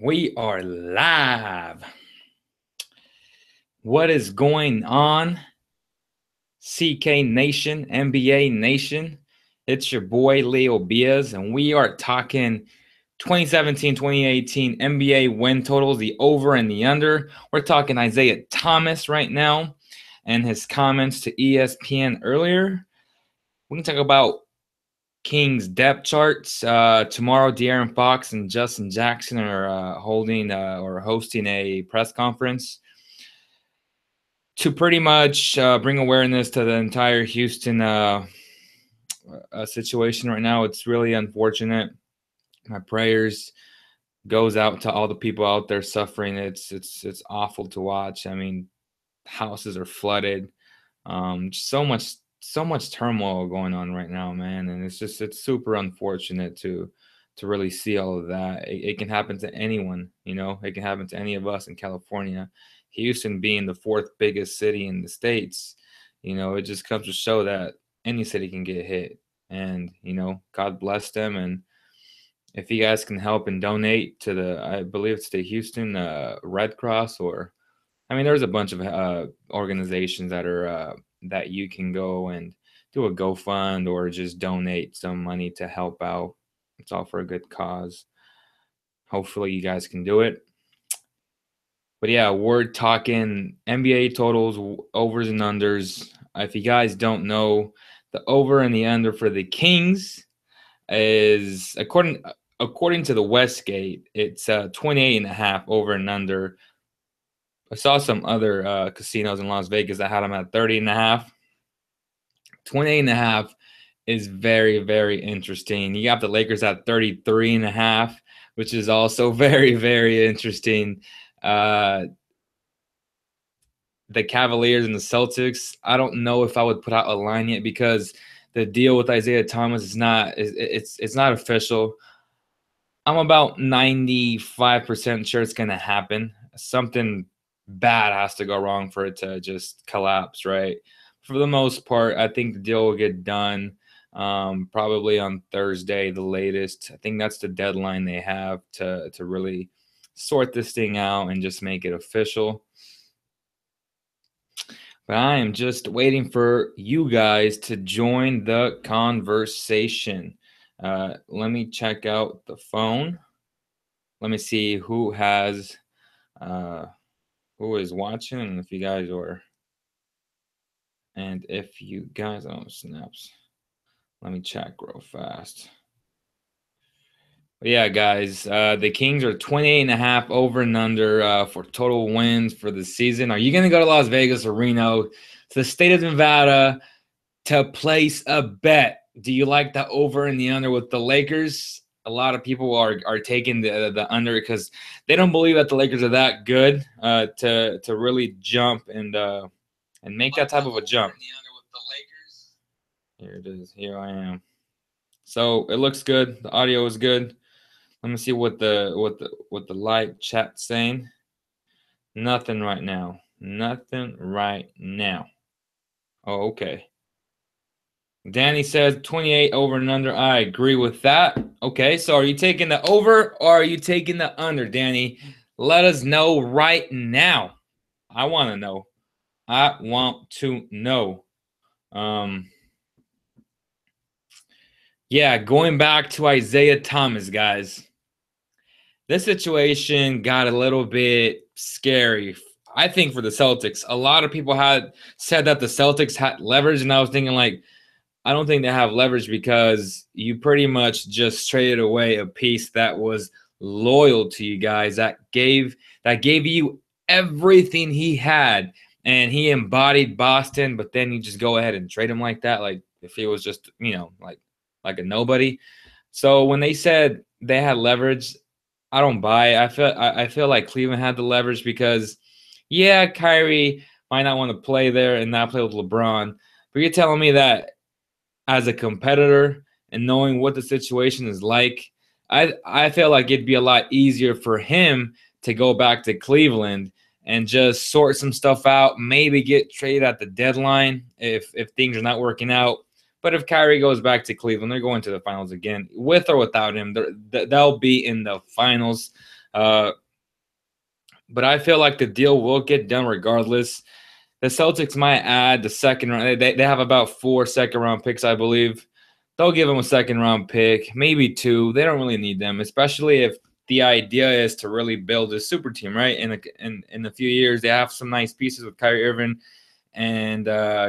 We are live. What is going on, CK Nation, NBA Nation? It's your boy Leo Biaz, and we are talking 2017-2018 NBA win totals, the over and the under. We're talking Isaiah Thomas right now and his comments to ESPN earlier. We can talk about Kings depth charts. Tomorrow, De'Aaron Fox and Justin Jackson are holding or hosting a press conference to pretty much bring awareness to the entire Houston situation right now. It's really unfortunate. My prayers goes out to all the people out there suffering. It's awful to watch. I mean, houses are flooded. So much turmoil going on right now, man, and it's super unfortunate to really see all of that. It can happen to anyone, it can happen to any of us in California. Houston being the fourth biggest city in the states, it just comes to show that any city can get hit, and God bless them. And if you guys can help and donate to I believe it's the Houston Red Cross, or I mean, there's a bunch of organizations that are that you can go and do a GoFund or just donate some money to help out. It's all for a good cause. Hopefully you guys can do it. But yeah, we're talking NBA totals, overs and unders. If you guys don't know, the over and the under for the Kings is, according to the Westgate, it's 28.5 over and under. I saw some other casinos in Las Vegas that had them at 30.5. 28.5 is very, very interesting. You got the Lakers at 33.5, which is also very, very interesting. The Cavaliers and the Celtics, I don't know if I would put out a line yet because the deal with Isaiah Thomas is not official. I'm about 95% sure it's going to happen. Something bad has to go wrong for it to just collapse, right? For the most part, I think the deal will get done probably on Thursday, the latest. I think that's the deadline they have to really sort this thing out and just make it official. But I am just waiting for you guys to join the conversation. Let me check out the phone. Let me see who has who is watching, and if you guys are, oh snaps, let me check real fast. But yeah, guys, the Kings are 28.5 over and under for total wins for the season. Are you going to go to Las Vegas or Reno, to the state of Nevada, to place a bet? Do you like the over and the under with the Lakers? A lot of people are taking the under because they don't believe that the Lakers are that good to really jump and make that type of a jump. Here it is. Here I am. So it looks good. The audio is good. Let me see what the live chat's saying. Nothing right now. Nothing right now. Oh, okay. Danny says 28 over and under. I agree with that. Okay, so are you taking the over or are you taking the under, Danny? Let us know right now. I want to know. I want to know. Yeah, going back to Isaiah Thomas, guys. This situation got a little bit scary, I think, for the Celtics. A lot of people had said that the Celtics had leverage, and I was thinking, like, I don't think they have leverage because you pretty much just traded away a piece that was loyal to you guys, that gave you everything he had, and he embodied Boston, but then you just go ahead and trade him like that, like if he was just, like a nobody. So when they said they had leverage, I don't buy it. I feel like Cleveland had the leverage because, yeah, Kyrie might not want to play there and not play with LeBron, but you're telling me that as a competitor and knowing what the situation is like, I feel like it'd be a lot easier for him to go back to Cleveland and just sort some stuff out, maybe get traded at the deadline if things are not working out. But if Kyrie goes back to Cleveland, they're going to the finals again. With or without him, they'll be in the finals. But I feel like the deal will get done regardless. The Celtics might add the second round. They have about 4 second-round picks, I believe. They'll give them a second-round pick, maybe 2. They don't really need them, especially if the idea is to really build a super team, right? In a few years, they have some nice pieces with Kyrie Irving and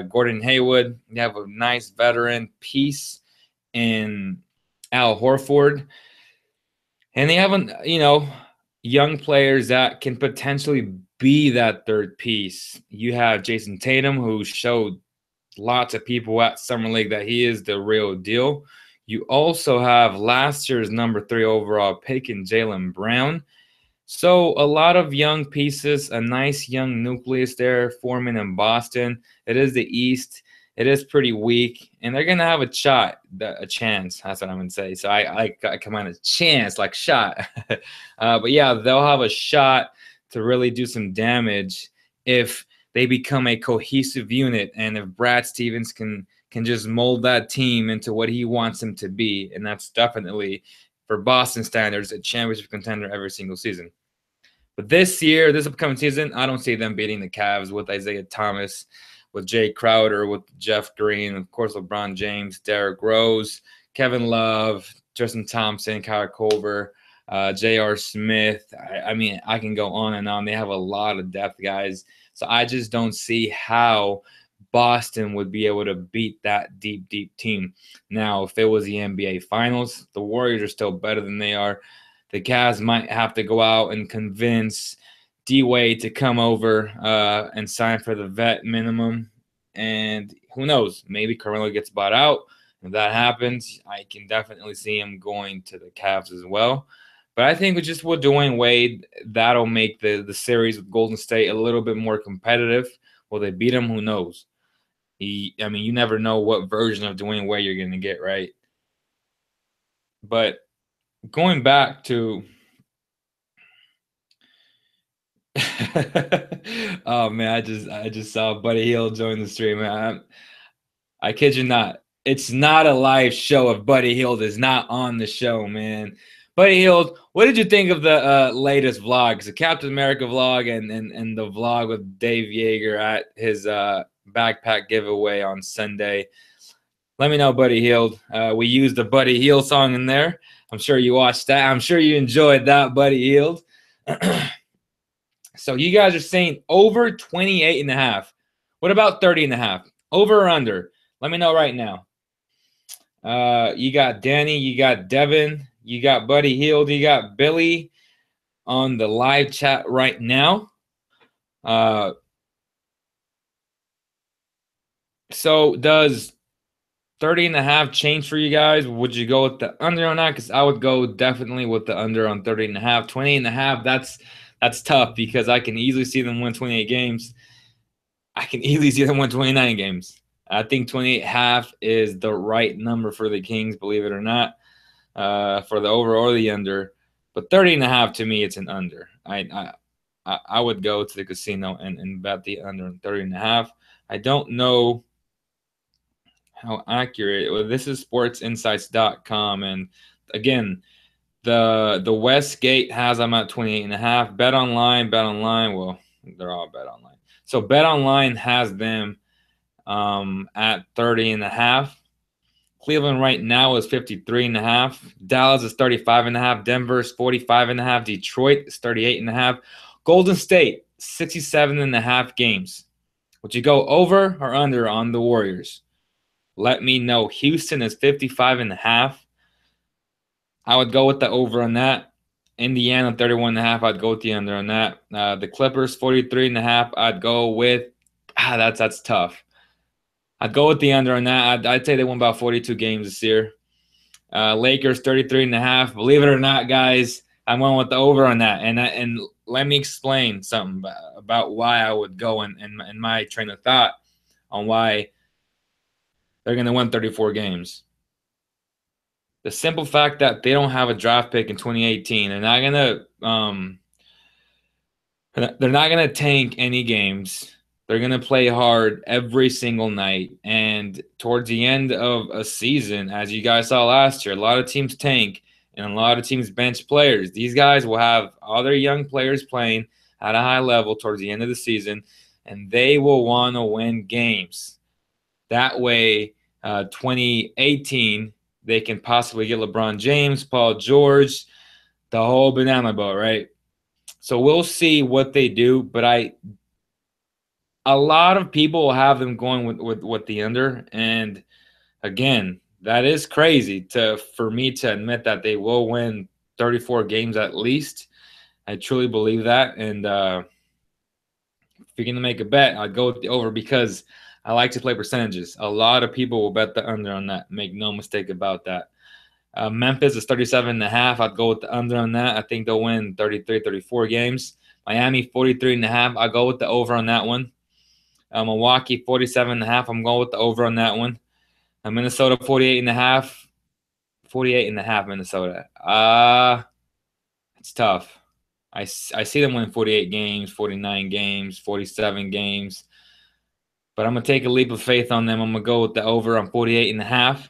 Gordon Hayward. They have a nice veteran piece in Al Horford. And they have, young players that can potentially be that third piece. You have Jason Tatum, who showed lots of people at Summer League that he is the real deal. You also have last year's number 3 overall pick in Jaylen Brown. So a lot of young pieces, a nice young nucleus there forming in Boston. It is the East. It is pretty weak, and they're gonna have a chance. That's what I'm gonna say. So I come on a chance, like shot. But yeah, they'll have a shot to really do some damage if they become a cohesive unit, and if Brad Stevens can just mold that team into what he wants them to be, and that's definitely, for Boston standards, a championship contender every single season. But this year, this upcoming season, I don't see them beating the Cavs with Isaiah Thomas, with Jay Crowder, with Jeff Green, of course, LeBron James, Derrick Rose, Kevin Love, Tristan Thompson, Kyle Korver, J.R. Smith. I mean, I can go on and on. They have a lot of depth, guys. So I just don't see how Boston would be able to beat that deep, deep team. Now, if it was the NBA Finals, the Warriors are still better than they are. The Cavs might have to go out and convince D-Wade to come over and sign for the vet minimum. And who knows? Maybe Carmelo gets bought out. If that happens, I can definitely see him going to the Cavs as well. But I think with Dwayne Wade, that'll make the series with Golden State a little bit more competitive. Will they beat him? Who knows? You never know what version of Dwayne Wade you're going to get, right? But going back to oh man, I just saw Buddy Hield join the stream. I kid you not. It's not a live show if Buddy Hield is not on the show, man. Buddy Hield, what did you think of the latest vlogs, the Captain America vlog and the vlog with Dave Yeager at his backpack giveaway on Sunday? Let me know, Buddy Hield. We used the Buddy Hield song in there. I'm sure you watched that. I'm sure you enjoyed that, Buddy Hield. So you guys are saying over 28.5. What about 30.5? Over or under? Let me know right now. You got Danny, you got Devin, you got Buddy Hield, you got Billy on the live chat right now. So does 30.5 change for you guys? Would you go with the under on that? Because I would go definitely with the under on 30.5. 28.5, that's tough because I can easily see them win 28 games. I can easily see them win 29 games. I think 28.5 is the right number for the Kings, believe it or not, for the over or the under. But 30.5 to me, it's an under. I would go to the casino and bet the under on 30.5. I don't know how accurate. Well, this is sportsinsights.com, and again, the Westgate has them at 28.5. BetOnline, well, they're all BetOnline. So BetOnline has them at 30.5. Cleveland right now is 53.5. Dallas is 35.5. Denver is 45.5. Detroit is 38.5. Golden State 67.5 games. Would you go over or under on the Warriors? Let me know. Houston is 55.5. I would go with the over on that. Indiana 31.5. I'd go with the under on that. The Clippers 43.5. I'd go with that's tough. I'd go with the under on that. I'd say they won about 42 games this year. Lakers 33.5. Believe it or not, guys, I'm going with the over on that. And let me explain something about why I would go in my train of thought on why they're going to win 34 games. The simple fact that they don't have a draft pick in 2018, they're not going to tank any games. They're going to play hard every single night. And towards the end of a season, as you guys saw last year, a lot of teams tank and a lot of teams bench players. These guys will have other young players playing at a high level towards the end of the season, and they will want to win games. That way, 2018, they can possibly get LeBron James, Paul George, the whole banana boat, right? So we'll see what they do, but a lot of people will have them going with the under, and again, that is crazy for me to admit that they will win 34 games at least. I truly believe that, and if you're gonna make a bet, I'd go with the over because I like to play percentages. A lot of people will bet the under on that. Make no mistake about that. Memphis is 37.5. I'd go with the under on that. I think they'll win 33, 34 games. Miami 43.5. I'll go with the over on that one. Milwaukee 47.5. I'm going with the over on that one. Minnesota 48.5. 48.5 Minnesota. It's tough. I see them win 48 games, 49 games, 47 games. But I'm going to take a leap of faith on them. I'm going to go with the over on 48.5.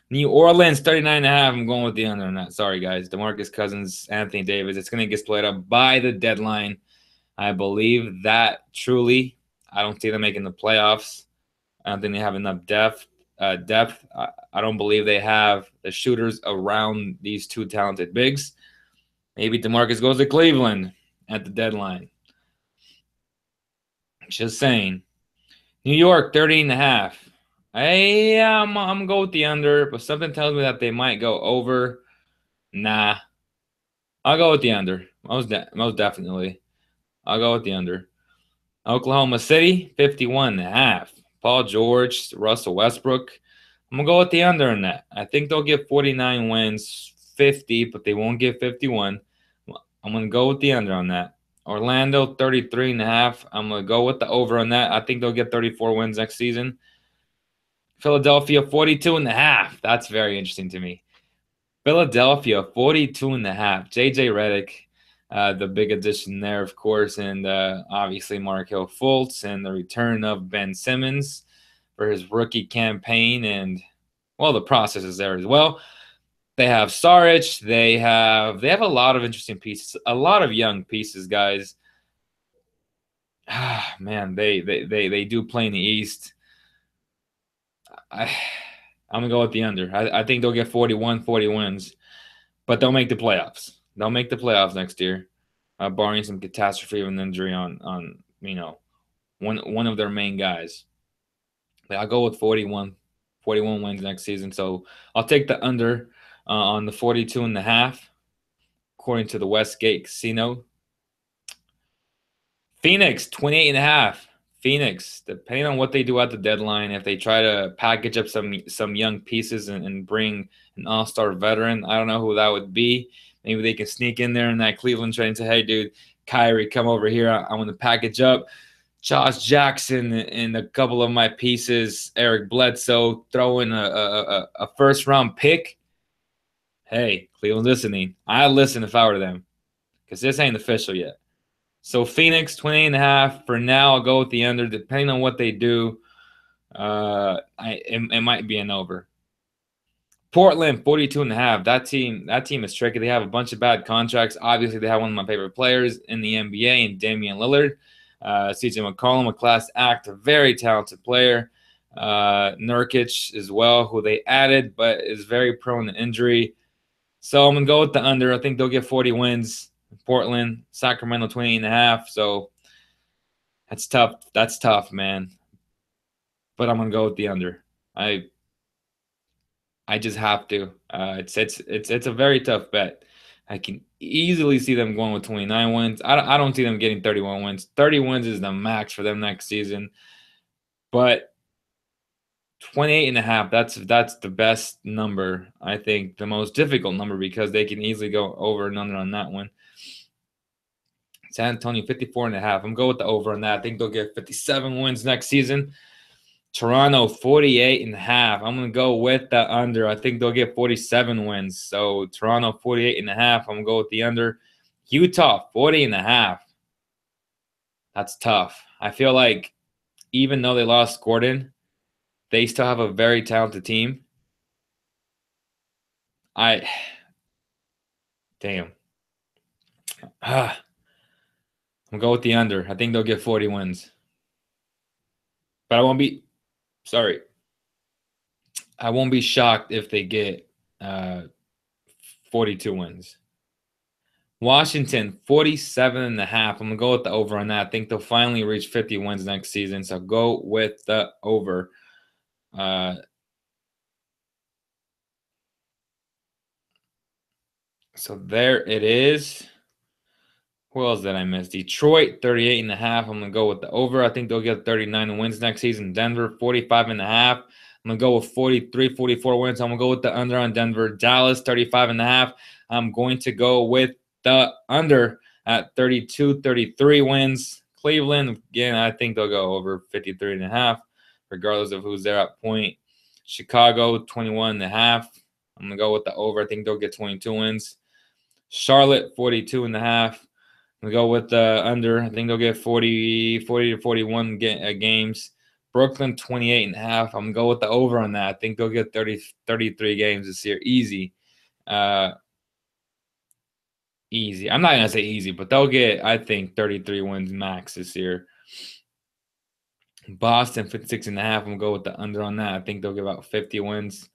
New Orleans 39.5. I'm going with the under on that. Sorry, guys. DeMarcus Cousins, Anthony Davis. It's going to get split up by the deadline. I believe that truly. I don't see them making the playoffs. I don't think they have enough depth. I don't believe they have the shooters around these two talented bigs. Maybe DeMarcus goes to Cleveland at the deadline. Just saying. New York 30.5. I'm going to go with the under, but something tells me that they might go over. Nah. I'll go with the under. Most definitely. I'll go with the under. Oklahoma City 51.5. Paul George, Russell Westbrook. I'm going to go with the under on that. I think they'll get 49 wins, 50, but they won't get 51. I'm going to go with the under on that. Orlando 33.5. I'm going to go with the over on that. I think they'll get 34 wins next season. Philadelphia 42.5. That's very interesting to me. Philadelphia 42.5. JJ Redick, the big addition there, of course, and obviously Markelle Fultz and the return of Ben Simmons for his rookie campaign, and well, the process is there as well. They have Saric. They have a lot of interesting pieces, a lot of young pieces, guys. Man, they do play in the East. I'm gonna go with the under. I think they'll get 40 wins, but they'll make the playoffs. They'll make the playoffs next year, barring some catastrophe of an injury on one of their main guys. I'll go with 41 wins next season. So I'll take the under on the 42.5, according to the Westgate Casino. Phoenix 28.5. Phoenix, depending on what they do at the deadline, if they try to package up some young pieces and bring an all-star veteran, I don't know who that would be. Maybe they can sneak in there in that Cleveland trade and say, hey, dude, Kyrie, come over here. I want to package up Josh Jackson and a couple of my pieces, Eric Bledsoe, throw in a first-round pick. Hey, Cleveland's listening. I'd listen if I were them because this ain't official yet. So Phoenix, 28.5. For now, I'll go with the under. Depending on what they do, it might be an over. Portland, 42.5. That team is tricky. They have a bunch of bad contracts. Obviously, they have one of my favorite players in the NBA, and Damian Lillard. CJ McCollum, a class act, a very talented player. Nurkic as well, who they added, but is very prone to injury. So I'm going to go with the under. I think they'll get 40 wins. Portland, Sacramento 28.5. So that's tough. That's tough, man. But I'm gonna go with the under. I just have to. It's a very tough bet. I can easily see them going with 29 wins. I don't see them getting 31 wins. 30 wins is the max for them next season. But 28.5, that's the best number. I think the most difficult number because they can easily go over and under on that one. San Antonio 54.5. I'm going with the over on that. I think they'll get 57 wins next season. Toronto 48.5. I'm going to go with the under. I think they'll get 47 wins. So Toronto 48.5. I'm going to go with the under. Utah 40.5. That's tough. I feel like even though they lost Gordon, they still have a very talented team. Damn. I'm going to go with the under. I think they'll get 40 wins. But I won't be shocked if they get 42 wins. Washington, 47.5. I'm going to go with the over on that. I think they'll finally reach 50 wins next season. So go with the over. So there it is. Who else did I miss? Detroit, 38.5. I'm going to go with the over. I think they'll get 39 wins next season. Denver, 45.5. I'm going to go with 43, 44 wins. I'm going to go with the under on Denver. Dallas, 35.5. I'm going to go with the under at 32, 33 wins. Cleveland, again, I think they'll go over 53.5, regardless of who's there at point. Chicago, 21.5. I'm going to go with the over. I think they'll get 22 wins. Charlotte, 42.5. I'm going to go with the under. I think they'll get 40 to 41 games. Brooklyn, 28.5. I'm going to go with the over on that. I think they'll get 33 games this year. Easy. Easy. I'm not going to say easy, but they'll get, I think, 33 wins max this year. Boston, 56.5. I'm going to go with the under on that. I think they'll get about 50 wins.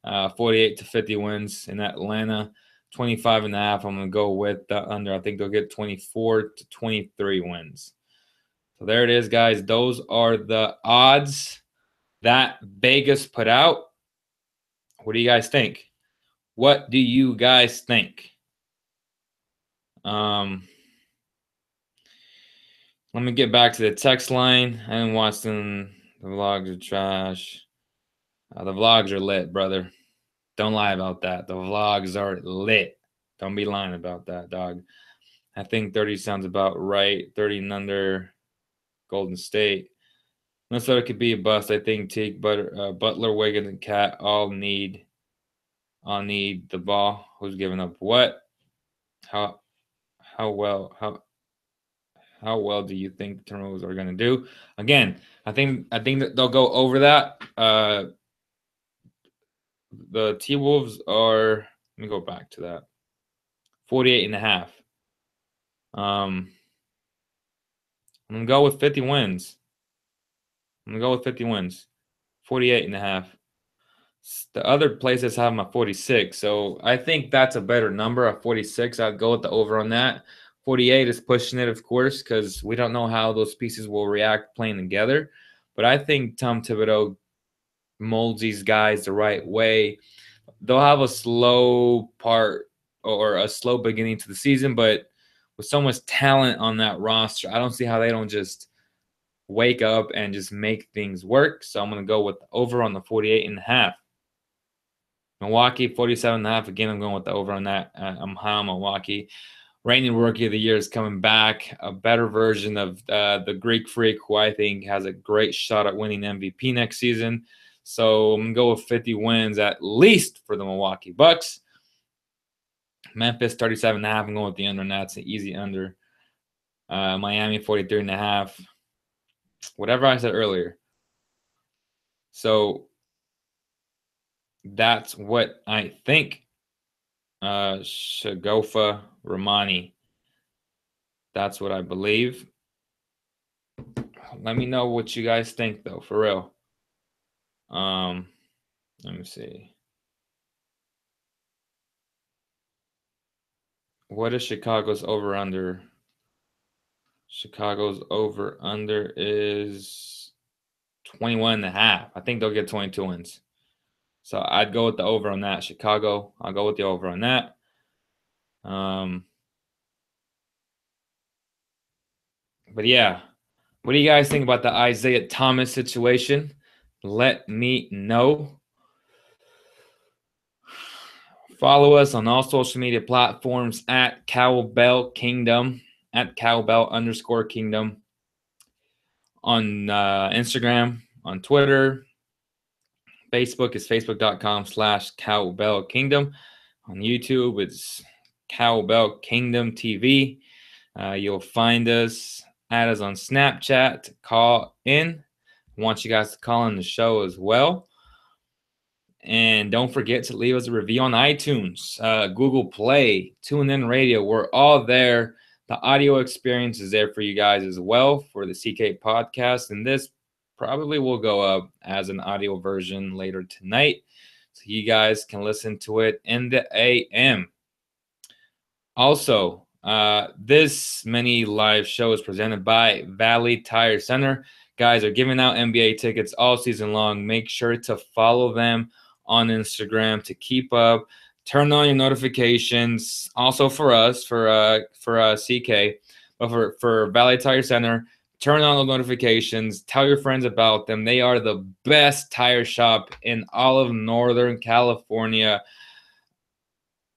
48 to 50 wins. In Atlanta, 25.5. I'm going to go with the under. I think they'll get 24 to 23 wins. So there it is, guys. Those are the odds that Vegas put out. What do you guys think? What do you guys think? Let me get back to the text line. I didn't watch them. The vlogs are trash. The vlogs are lit, brother. Don't lie about that. The vlogs are lit. Don't be lying about that, dog. I think 30 sounds about right. 30 and under. Golden State. Minnesota could be a bust. I think Teague, Butler, Wiggins, and Cat all need the ball. Who's giving up what? How well do you think the turnovers are going to do? Again, I think that they'll go over that. The T-Wolves are, let me go back to that. 48.5. I'm going to go with 50 wins. 48.5. The other places have my 46. So I think that's a better number of 46. I'd go with the over on that. 48 is pushing it, of course, because we don't know how those pieces will react playing together. But I think Tom Thibodeau molds these guys the right way. They'll have a slow part or a slow beginning to the season, but with so much talent on that roster, I don't see how they don't just wake up and just make things work. So I'm going to go with the over on the 48.5. Milwaukee, 47.5. Again, I'm going with the over on that. I'm high on Milwaukee. Reigning Rookie of the Year is coming back. A better version of the Greek Freak, who I think has a great shot at winning MVP next season. So I'm going to go with 50 wins at least for the Milwaukee Bucks. Memphis, 37.5. I'm going with the under, and that's an easy under. Miami, 43.5. Whatever I said earlier. So that's what I think. Shagofa Ramani. That's what I believe. Let me know what you guys think, though, for real. Let me see. What is Chicago's over-under? Chicago's over-under is 21.5. I think they'll get 22 wins. So I'd go with the over on that. Chicago, I'll go with the over on that. But yeah, what do you guys think about the Isaiah Thomas situation? Let me know. Follow us on all social media platforms at Cowbell Kingdom, at Cowbell_Kingdom. On Instagram, on Twitter. Facebook is facebook.com/Cowbell Kingdom. On YouTube, it's Cowbell Kingdom TV. You'll find us Add us on Snapchat to call in. I want you guys to call in the show as well. And don't forget to leave us a review on iTunes, Google Play, TuneIn Radio. We're all there. The audio experience is there for you guys as well for the CK podcast. And this probably will go up as an audio version later tonight, so you guys can listen to it in the AM. Also, this mini live show is presented by Valley Tire Center. Guys are giving out NBA tickets all season long. Make sure to follow them on Instagram to keep up. Turn on your notifications. Also for us, for CK, but for Valley Tire Center, turn on the notifications. Tell your friends about them. They are the best tire shop in all of Northern California.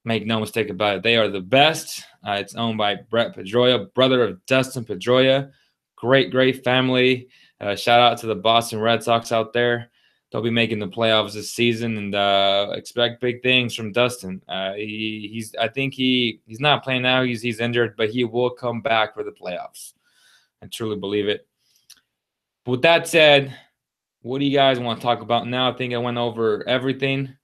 Make no mistake about it. They are the best. It's owned by Brett Pedroia, brother of Dustin Pedroia. Great family. Shout out to the Boston Red Sox out there. They'll be making the playoffs this season, and expect big things from Dustin. I think he's not playing now. He's injured, but he will come back for the playoffs. I truly believe it. But with that said, what do you guys want to talk about now? I think I went over everything.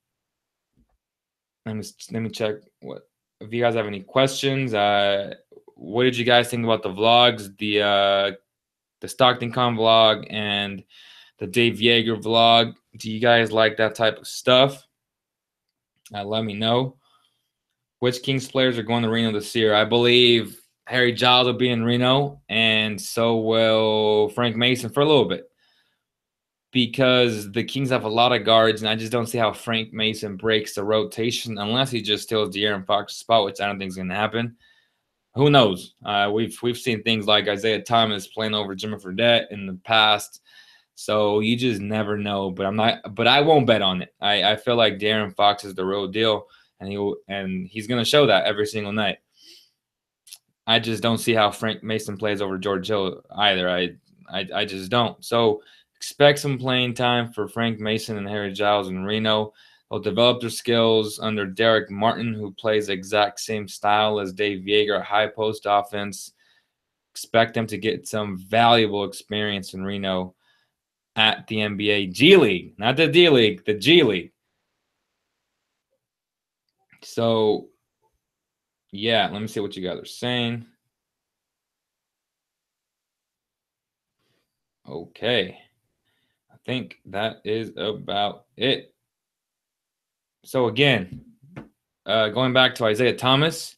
Let me check what if you guys have any questions. What did you guys think about the vlogs, the Stockton Con vlog and the Dave Yeager vlog? Do you guys like that type of stuff? Let me know. Which Kings players are going to Reno this year? I believe Harry Giles will be in Reno, and so will Frank Mason for a little bit, because the Kings have a lot of guards, and I just don't see how Frank Mason breaks the rotation unless he just steals De'Aaron Fox's spot, which I don't think is going to happen. Who knows? We've seen things like Isaiah Thomas playing over Jimmy Fredette in the past, so you just never know. But I won't bet on it. I feel like De'Aaron Fox is the real deal, and he's going to show that every single night. I just don't see how Frank Mason plays over George Hill either. I just don't. So expect some playing time for Frank Mason and Harry Giles in Reno. They'll develop their skills under Derek Martin, who plays the exact same style as Dave Yeager, high post offense. Expect them to get some valuable experience in Reno at the NBA G League, not the D League, the G League. So, yeah, let me see what you guys are saying. Okay. I think that is about it. So again, going back to Isaiah Thomas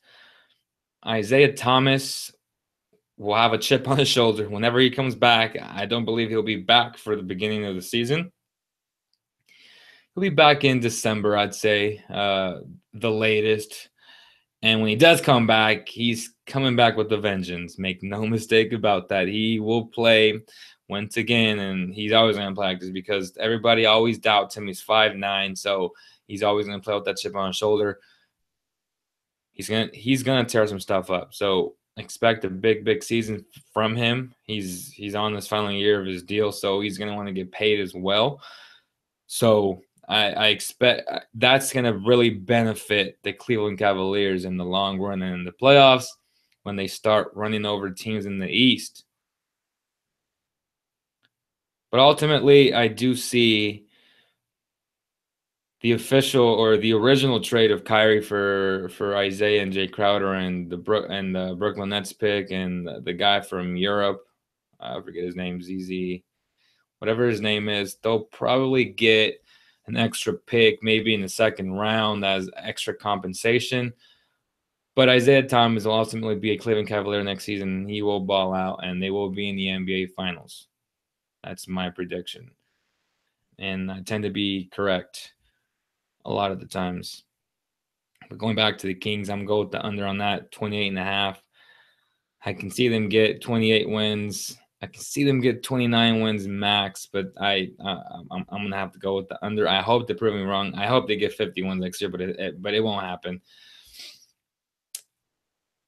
will have a chip on his shoulder whenever he comes back. I don't believe he'll be back for the beginning of the season. He'll be back in December, I'd say, the latest. And when he does come back, he's coming back with a vengeance. Make no mistake about that. He will play once again, and he's always going to practice because everybody always doubts him. He's 5'9", so he's always going to play with that chip on his shoulder. He's gonna tear some stuff up. So expect a big season from him. He's on this final year of his deal, so he's gonna want to get paid as well. So I expect that's gonna really benefit the Cleveland Cavaliers in the long run and in the playoffs when they start running over teams in the East. But ultimately, I do see the official or the original trade of Kyrie for Isaiah and Jay Crowder and the Brooklyn Nets pick and the guy from Europe, I forget his name, ZZ, whatever his name is. They'll probably get an extra pick, maybe in the second round as extra compensation. But Isaiah Thomas will ultimately be a Cleveland Cavalier next season. He will ball out, and they will be in the NBA Finals. That's my prediction. And I tend to be correct a lot of the times. But going back to the Kings, I'm going with the under on that, 28.5. I can see them get 28 wins. I can see them get 29 wins max, but I'm gonna have to go with the under. I hope they prove me wrong. I hope they get 50 wins next year, but it won't happen.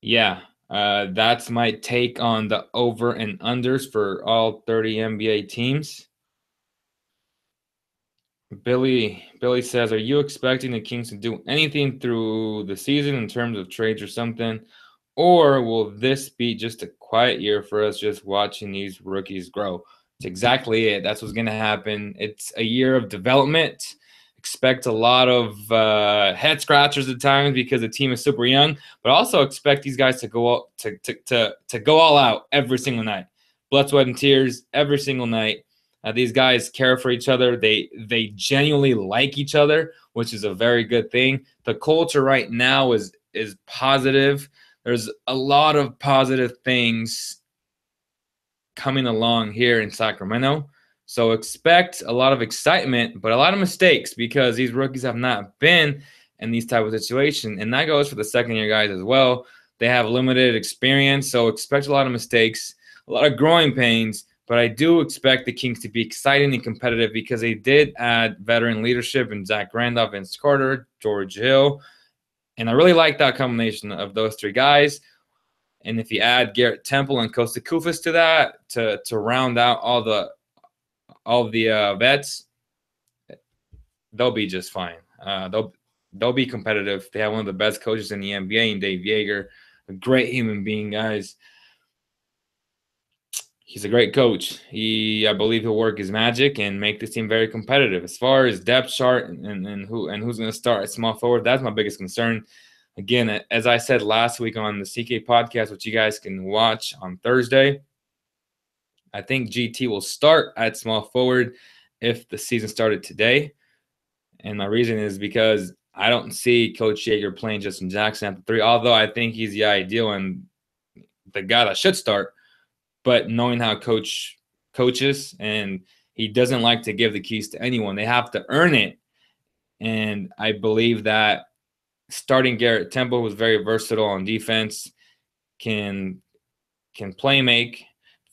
Yeah, that's my take on the over and unders for all 30 NBA teams. Billy says, "Are you expecting the Kings to do anything through the season in terms of trades or something, Or will this be just a quiet year for us just watching these rookies grow? It's exactly it. That's what's going to happen. It's a year of development. Expect a lot of head scratchers at times because the team is super young, but also expect these guys to go to go all out every single night. Blood, sweat, and tears every single night. These guys care for each other. They genuinely like each other, which is a very good thing. The culture right now is positive. There's a lot of positive things coming along here in Sacramento. So expect a lot of excitement, but a lot of mistakes because these rookies have not been in these type of situations. And that goes for the second-year guys as well. They have limited experience, so expect a lot of mistakes, a lot of growing pains. But I do expect the Kings to be exciting and competitive because they did add veteran leadership in Zach Randolph, Vince Carter, George Hill. And I really like that combination of those three guys. And if you add Garrett Temple and Kosta Koufos to that to round out all the vets, they'll be just fine. They'll be competitive. They have one of the best coaches in the NBA in Dave Yeager, a great human being, guys. He's a great coach. I believe he'll work his magic and make this team very competitive. As far as depth chart and who's going to start at small forward, that's my biggest concern. Again, as I said last week on the CK podcast, which you guys can watch on Thursday, I think GT will start at small forward if the season started today. And my reason is because I don't see Coach Yeager playing Justin Jackson at the 3, although I think he's the ideal and the guy that should start. But knowing how Coach coaches, and he doesn't like to give the keys to anyone. They have to earn it. And I believe that starting Garrett Temple, who's very versatile on defense, can play make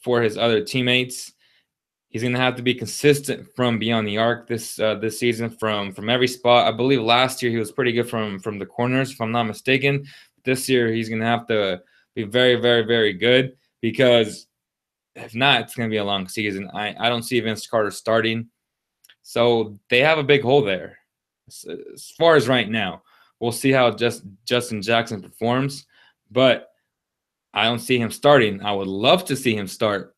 for his other teammates. He's going to have to be consistent from beyond the arc this season from every spot. I believe last year he was pretty good from the corners, if I'm not mistaken. This year he's going to have to be very, very, very good because if not, it's going to be a long season. I don't see Vince Carter starting. So they have a big hole there. As far as right now, we'll see how Justin Jackson performs, but I don't see him starting. I would love to see him start,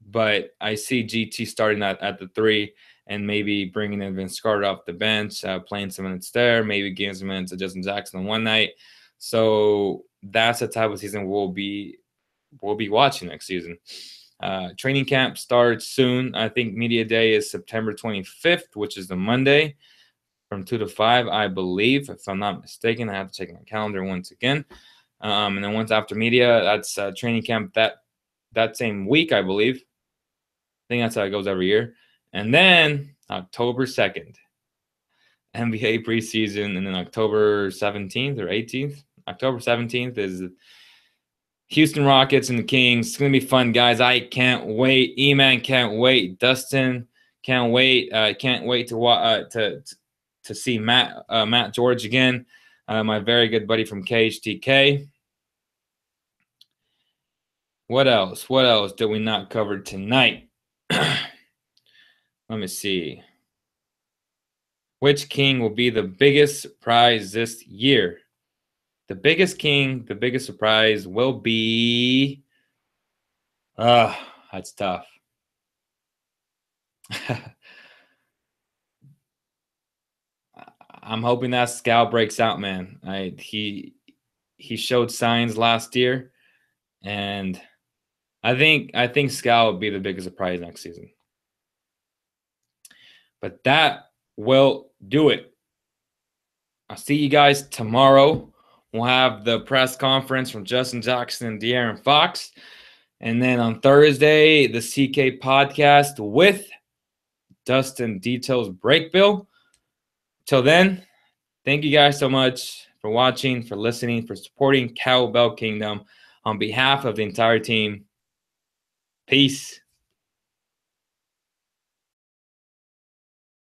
but I see GT starting at the 3 and maybe bringing in Vince Carter off the bench, playing some minutes there, maybe giving some minutes to Justin Jackson on one night. So that's the type of season we'll be watching next season. Training camp starts soon. I think media day is September 25th, which is the Monday from 2 to 5, I believe, if I'm not mistaken. I have to check my calendar once again. And then once after media, that's training camp that same week, I believe. I think that's how it goes every year. And then October 2nd, NBA preseason, and then October 17th or 18th. October 17th is Houston Rockets and the Kings. It's going to be fun, guys. I can't wait. E-Man can't wait. Dustin can't wait. Can't wait to see Matt George again, my very good buddy from KHTK. What else? What else did we not cover tonight? Let me see. Which King will be the biggest surprise this year? The biggest King, the biggest surprise will be... that's tough. I'm hoping that Scal breaks out, man. He showed signs last year, and I think Scal will be the biggest surprise next season. But that will do it. I'll see you guys tomorrow. We'll have the press conference from Justin Jackson and De'Aaron Fox. And then on Thursday, the CK podcast with Dustin Details Break Bill. Till then, thank you guys so much for watching, for listening, for supporting Cowbell Kingdom. On behalf of the entire team, peace.